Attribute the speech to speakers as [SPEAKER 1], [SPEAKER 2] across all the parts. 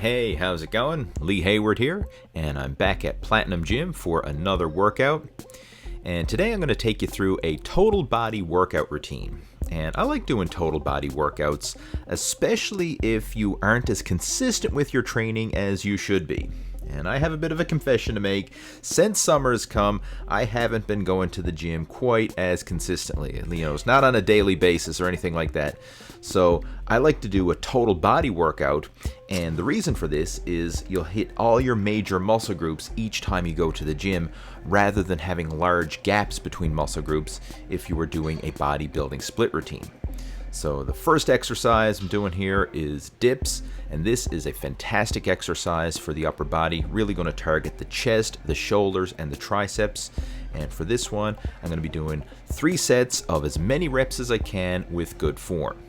[SPEAKER 1] Hey, how's it going? Lee Hayward here, and I'm back at Platinum Gym for another workout. And today I'm going to take you through a total body workout routine. And I like doing total body workouts, especially if you aren't as consistent with your training as you should be. And I have a bit of a confession to make. Since summer's come, I haven't been going to the gym quite as consistently. It's not on a daily basis or anything like that. So I like to do a total body workout, and the reason for this is you'll hit all your major muscle groups each time you go to the gym, rather than having large gaps between muscle groups if you were doing a bodybuilding split routine. So the first exercise I'm doing here is dips, and this is a fantastic exercise for the upper body, really going to target the chest, the shoulders, and the triceps. And for this one, I'm going to be doing 3 sets of as many reps as I can with good form.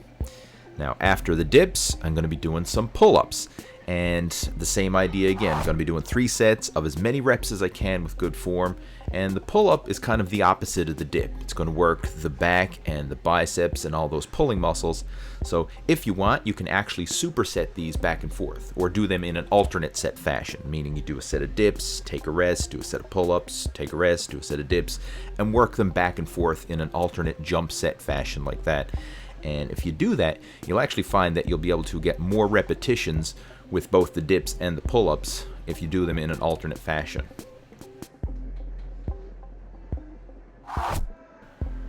[SPEAKER 1] Now after the dips, I'm going to be doing some pull-ups, and the same idea again. I'm going to be doing 3 sets of as many reps as I can with good form, and the pull-up is kind of the opposite of the dip. It's going to work the back and the biceps and all those pulling muscles. So if you want, you can actually superset these back and forth, or do them in an alternate set fashion, meaning you do a set of dips, take a rest, do a set of pull-ups, take a rest, do a set of dips, and work them back and forth in an alternate jump set fashion like that. And if you do that, you'll actually find that you'll be able to get more repetitions with both the dips and the pull-ups if you do them in an alternate fashion.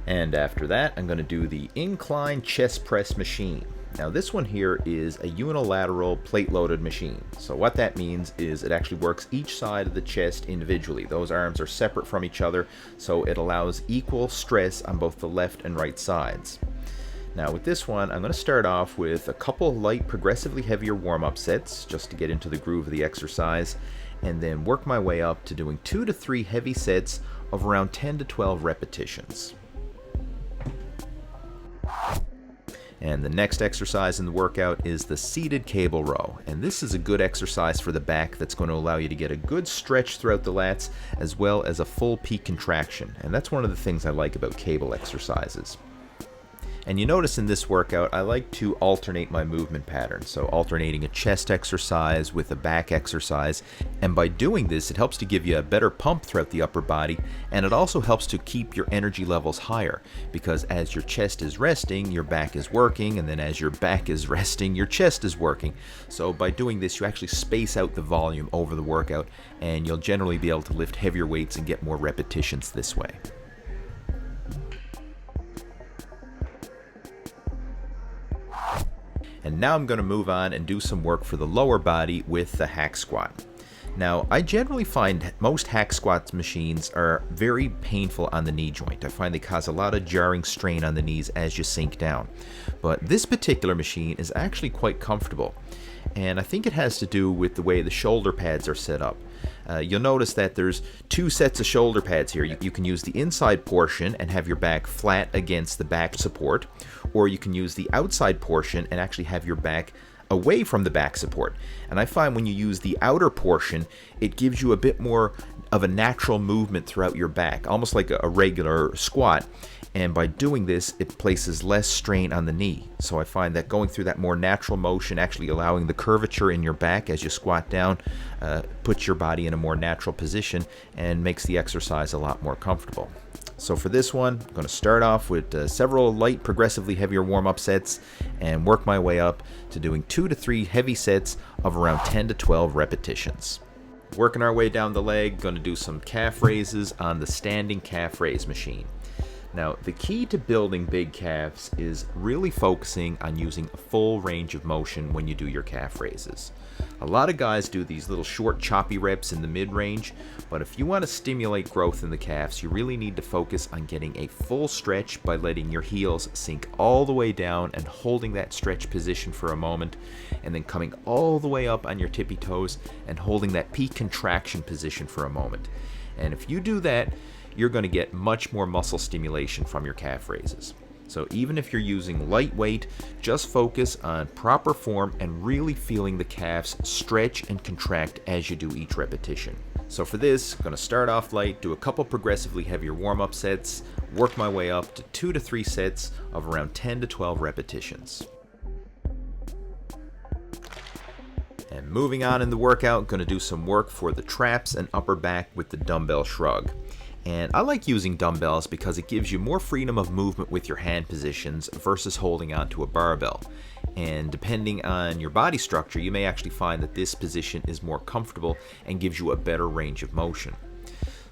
[SPEAKER 1] And after that, I'm going to do the incline chest press machine. Now this one here is a unilateral plate-loaded machine. So what that means is it actually works each side of the chest individually. Those arms are separate from each other, so it allows equal stress on both the left and right sides. Now with this one, I'm going to start off with a couple light, progressively heavier warm-up sets, just to get into the groove of the exercise, and then work my way up to doing 2 to 3 heavy sets of around 10 to 12 repetitions. And the next exercise in the workout is the seated cable row. And this is a good exercise for the back that's going to allow you to get a good stretch throughout the lats, as well as a full peak contraction. And that's one of the things I like about cable exercises. And you notice in this workout, I like to alternate my movement pattern. So alternating a chest exercise with a back exercise. And by doing this, it helps to give you a better pump throughout the upper body. And it also helps to keep your energy levels higher, because as your chest is resting, your back is working. And then as your back is resting, your chest is working. So by doing this, you actually space out the volume over the workout, and you'll generally be able to lift heavier weights and get more repetitions this way. And now I'm going to move on and do some work for the lower body with the hack squat. Now, I generally find most hack squat machines are very painful on the knee joint. I find they cause a lot of jarring strain on the knees as you sink down. But this particular machine is actually quite comfortable. And I think it has to do with the way the shoulder pads are set up. You'll notice that there's 2 sets of shoulder pads here. You can use the inside portion and have your back flat against the back support, or you can use the outside portion and actually have your back away from the back support. And I find when you use the outer portion, it gives you a bit more of a natural movement throughout your back, almost like a regular squat. And by doing this, it places less strain on the knee. So I find that going through that more natural motion, actually allowing the curvature in your back as you squat down, puts your body in a more natural position and makes the exercise a lot more comfortable. So for this one, I'm going to start off with several light, progressively heavier warm-up sets and work my way up to doing 2 to 3 heavy sets of around 10 to 12 repetitions. Working our way down the leg, going to do some calf raises on the standing calf raise machine. Now, the key to building big calves is really focusing on using a full range of motion when you do your calf raises. A lot of guys do these little short choppy reps in the mid-range, but if you want to stimulate growth in the calves, you really need to focus on getting a full stretch by letting your heels sink all the way down and holding that stretch position for a moment, and then coming all the way up on your tippy toes and holding that peak contraction position for a moment. And if you do that, you're going to get much more muscle stimulation from your calf raises. So even if you're using light weight, just focus on proper form and really feeling the calves stretch and contract as you do each repetition. So for this, I'm going to start off light, do a couple progressively heavier warm-up sets, work my way up to 2 to 3 sets of around 10 to 12 repetitions. And moving on in the workout, going to do some work for the traps and upper back with the dumbbell shrug. And I like using dumbbells because it gives you more freedom of movement with your hand positions versus holding onto a barbell. And depending on your body structure, you may actually find that this position is more comfortable and gives you a better range of motion.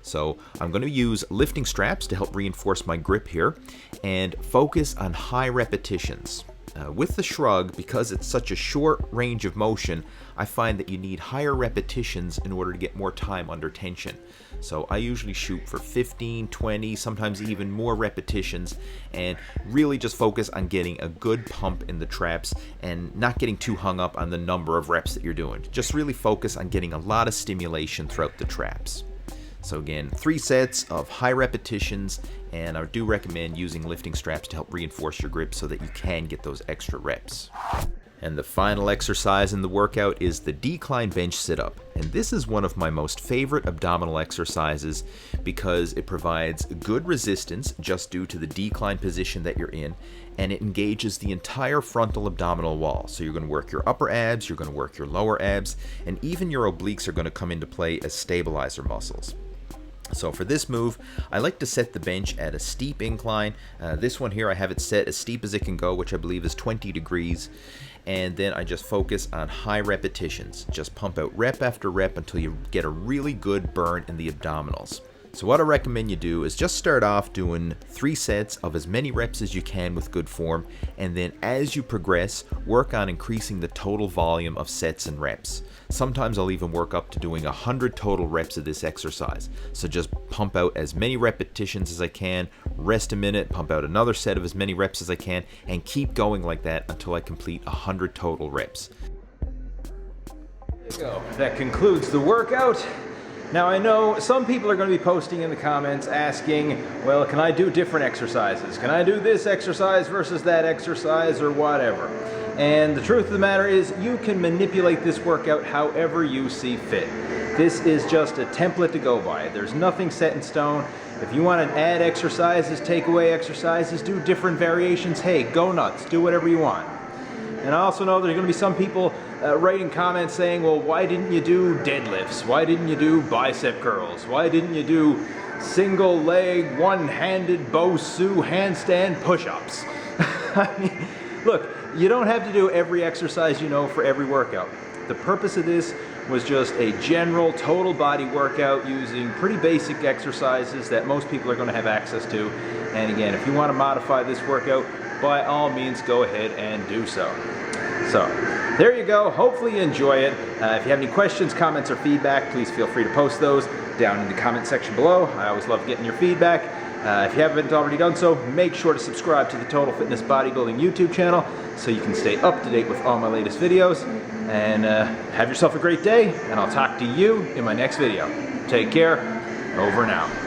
[SPEAKER 1] So I'm going to use lifting straps to help reinforce my grip here and focus on high repetitions. With the shrug, because it's such a short range of motion, I find that you need higher repetitions in order to get more time under tension. So I usually shoot for 15, 20, sometimes even more repetitions, and really just focus on getting a good pump in the traps and not getting too hung up on the number of reps that you're doing. Just really focus on getting a lot of stimulation throughout the traps. So again, 3 sets of high repetitions, and I do recommend using lifting straps to help reinforce your grip so that you can get those extra reps. And the final exercise in the workout is the decline bench sit-up. And this is one of my most favorite abdominal exercises because it provides good resistance just due to the decline position that you're in, and it engages the entire frontal abdominal wall. So you're going to work your upper abs, you're going to work your lower abs, and even your obliques are going to come into play as stabilizer muscles. So for this move, I like to set the bench at a steep incline. This one here, I have it set as steep as it can go, which I believe is 20 degrees. And then I just focus on high repetitions. Just pump out rep after rep until you get a really good burn in the abdominals. So what I recommend you do is just start off doing 3 sets of as many reps as you can with good form, and then as you progress, work on increasing the total volume of sets and reps. Sometimes I'll even work up to doing 100 total reps of this exercise. So just pump out as many repetitions as I can, rest a minute, pump out another set of as many reps as I can, and keep going like that until I complete 100 total reps. There you go. That concludes the workout. Now I know some people are going to be posting in the comments asking, well, can I do different exercises? Can I do this exercise versus that exercise or whatever? And the truth of the matter is you can manipulate this workout however you see fit. This is just a template to go by. There's nothing set in stone. If you want to add exercises, take away exercises, do different variations, hey, go nuts, do whatever you want. And I also know there's going to be some people writing comments saying, well, why didn't you do deadlifts? Why didn't you do bicep curls? Why didn't you do single leg, one-handed Bosu handstand push-ups? I mean, look, you don't have to do every exercise you know for every workout. The purpose of this was just a general total body workout using pretty basic exercises that most people are going to have access to. And again, if you want to modify this workout, by all means go ahead and do so. So there you go. Hopefully you enjoy it. If you have any questions, comments, or feedback, please feel free to post those down in the comment section below. I always love getting your feedback. If you haven't already done so, make sure to subscribe to the Total Fitness Bodybuilding YouTube channel so you can stay up to date with all my latest videos. And have yourself a great day, and I'll talk to you in my next video. Take care. Over and out.